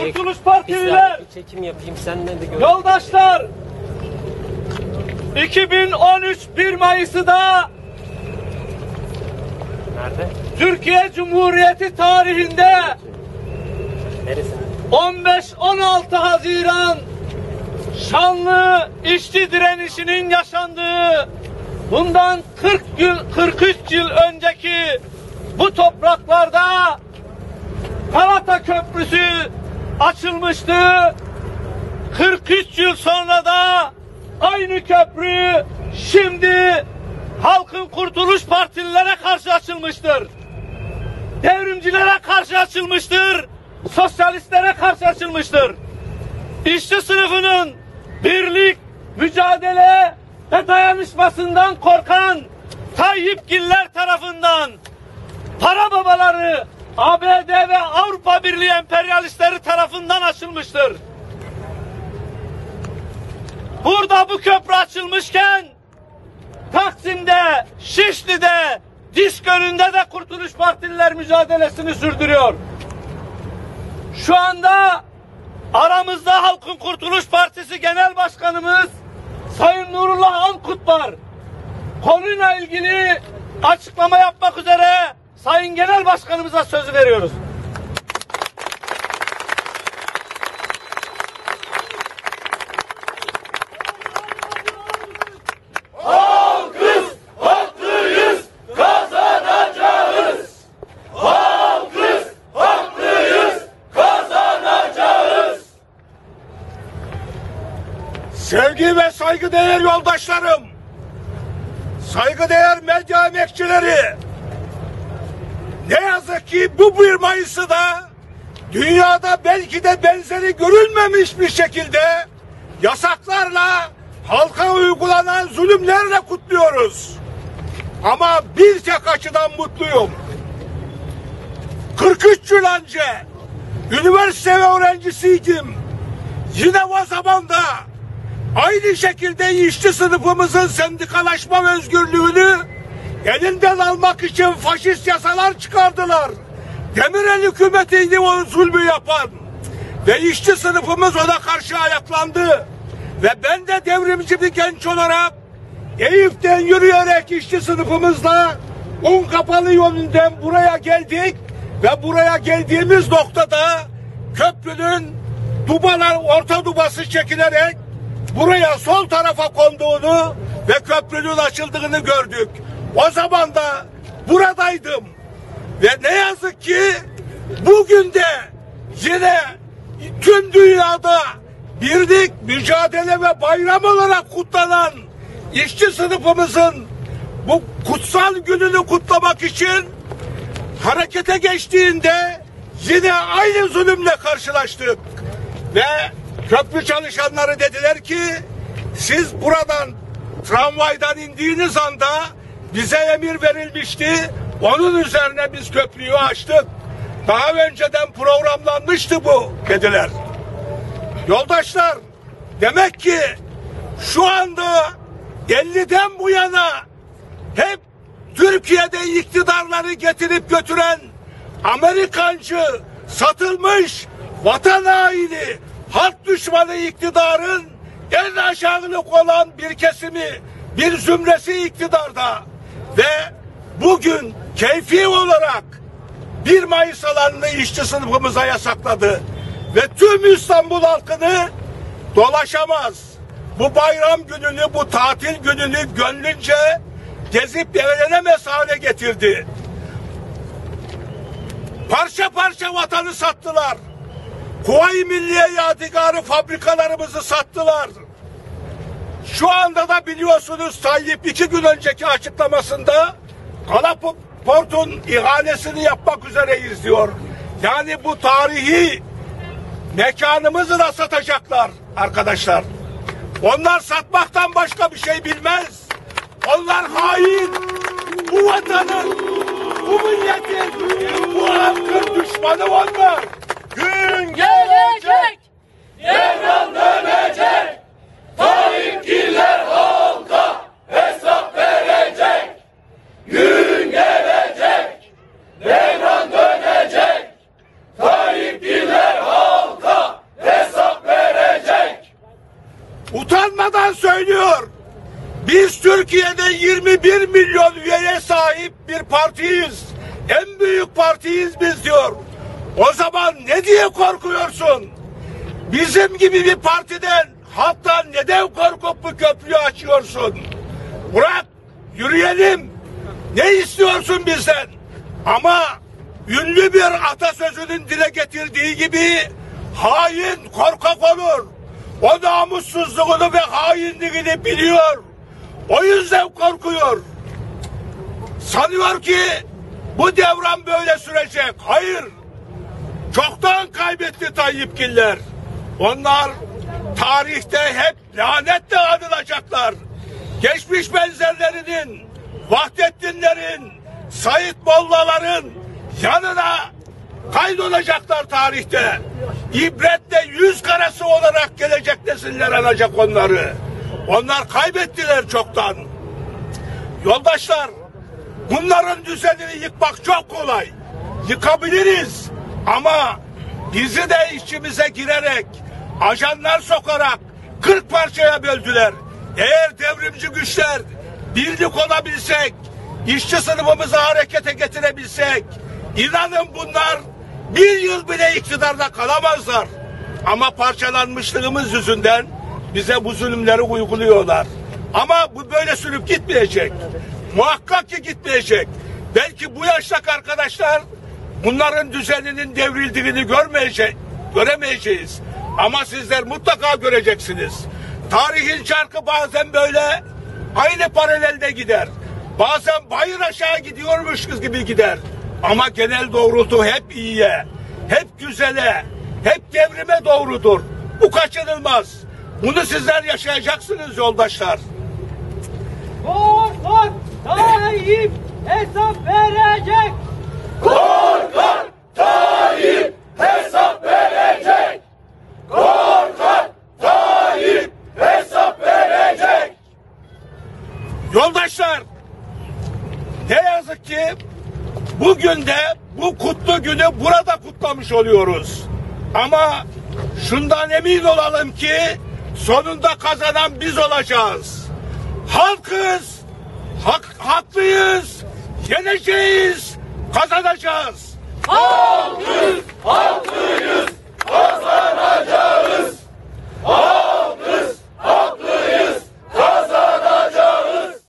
Kurtuluş Partililer, bir çekim yapayım seninle de gör. yoldaşlar, 2013 1 Mayıs'ı da Nerede? Türkiye Cumhuriyeti tarihinde Neresinde? 15-16 Haziran şanlı işçi direnişinin yaşandığı bundan 43 yıl önceki bu topraklarda Galata Köprüsü açılmıştı. 43 yıl sonra da aynı köprü şimdi Halkın Kurtuluş Partililere karşı açılmıştır. Devrimcilere karşı açılmıştır. Sosyalistlere karşı açılmıştır. İşçi sınıfının birlik, mücadele ve dayanışmasından korkan Tayyipgiller tarafından para babaları, ABD ve Avrupa Birliği emperyalistleri tarafından açılmıştır. Burada bu köprü açılmışken Taksim'de, Şişli'de, Diskönü'nde de Kurtuluş Partililer mücadelesini sürdürüyor. Şu anda aramızda Halkın Kurtuluş Partisi Genel Başkanımız Sayın Nurullah Ankut var. Konuyla ilgili açıklama yapmak üzere Sayın Genel Başkanımıza söz veriyoruz. Halkız, haklıyız, kazanacağız. Halkız, haklıyız, kazanacağız. Sevgi ve saygıdeğer yoldaşlarım, saygıdeğer medya emekçileri, ne yazık ki bu 1 Mayıs'ı da dünyada belki de benzeri görülmemiş bir şekilde yasaklarla, halka uygulanan zulümlerle kutluyoruz. Ama bir tek açıdan mutluyum. 43 yıl önce üniversite öğrencisiydim. Yine o zaman da aynı şekilde işçi sınıfımızın sendikalaşma özgürlüğünü elinden almak için faşist yasalar çıkardılar. Demirel hükümetiydi o zulmü yapan. Ve işçi sınıfımız ona karşı ayaklandı. Ve ben de devrimci bir genç olarak Eyüp'ten yürüyerek işçi sınıfımızla Unkapalı yolundan buraya geldik. Ve buraya geldiğimiz noktada köprünün orta dubası çekilerek buraya sol tarafa konduğunu ve köprünün açıldığını gördük. O zaman da buradaydım. Ve ne yazık ki bugün de yine tüm dünyada birlik, mücadele ve bayram olarak kutlanan işçi sınıfımızın bu kutsal gününü kutlamak için harekete geçtiğinde yine aynı zulümle karşılaştık. Ve köprü çalışanları dediler ki siz buradan tramvaydan indiğiniz anda bize emir verilmişti. Onun üzerine biz köprüyü açtık. Daha önceden programlanmıştı bu dediler. Yoldaşlar, demek ki şu anda 50'den bu yana hep Türkiye'de iktidarları getirip götüren Amerikancı, satılmış, vatan haini, halk düşmanı iktidarın en aşağılık olan bir kesimi, bir zümresi iktidarda. Ve bugün keyfi olarak 1 Mayıs alanını işçi sınıfımıza yasakladı. Ve tüm İstanbul halkını dolaşamaz. Bu bayram gününü, bu tatil gününü gönlünce gezip eğlenemez hale getirdi. Parça parça vatanı sattılar. Kuvayi Milliye Yadigarı fabrikalarımızı sattılar. Şu anda da biliyorsunuz Tayyip 2 gün önceki açıklamasında Galaport'un ihalesini yapmak üzereyiz diyor. Yani bu tarihi mekanımızı da satacaklar arkadaşlar. Onlar satmaktan başka bir şey bilmez. Onlar hain. Bu vatanın, bu milletin, bu halkın düşmanı onlar. Gün gelecek, devran dönecek, Tayyipgiller halka hesap verecek. Gün gelecek, devran dönecek, Tayyipgiller halka utanmadan söylüyor. Biz Türkiye'de 21 milyon üyeye sahip bir partiyiz. En büyük partiyiz biz diyor. O zaman ne diye korkuyorsun? Bizim gibi bir partiden halktan neden korkup bu köprüyü açıyorsun? Bırak yürüyelim. Ne istiyorsun bizden? Ama ünlü bir atasözünün dile getirdiği gibi hain korkak olur. O namussuzluğunu ve hainliğini biliyor. O yüzden korkuyor. Sanıyor ki bu devran böyle sürecek. Hayır. Çoktan kaybetti Tayyipgiller. Onlar tarihte hep lanetle anılacaklar. Geçmiş benzerlerinin, Vahdettinlerin, Said Mollaların yanına kaydolacaklar tarihte. İbretle yüz karası olarak gelecek nesiller alacak onları. Onlar kaybettiler çoktan. Yoldaşlar, bunların düzenini yıkmak çok kolay. Yıkabiliriz ama bizi de içimize girerek, ajanlar sokarak 40 parçaya böldüler. Eğer devrimci güçler birlik olabilsek, işçi sınıfımızı harekete getirebilsek, inanın bunlar bir yıl bile iktidarda kalamazlar. Ama parçalanmışlığımız yüzünden bize bu zulümleri uyguluyorlar. Ama bu böyle sürüp gitmeyecek. Muhakkak ki gitmeyecek. Belki bu yaştaki arkadaşlar bunların düzeninin devrildiğini göremeyeceğiz. Ama sizler mutlaka göreceksiniz. Tarihin çarkı bazen böyle aynı paralelde gider. Bazen bayır aşağı gidiyormuş gibi gider. Ama genel doğrultu hep iyiye, hep güzele, hep devrime doğrudur. Bu kaçınılmaz. Bunu sizler yaşayacaksınız yoldaşlar. Korkak Tayyip hesap verecek. Korkak Tayyip hesap verecek. Korkak Tayyip hesap verecek. Yoldaşlar, ne yazık ki bugün de bu kutlu günü burada kutlamış oluyoruz. Ama şundan emin olalım ki sonunda kazanan biz olacağız. Halkız, haklıyız, yeneceğiz, kazanacağız. Halkız, haklıyız,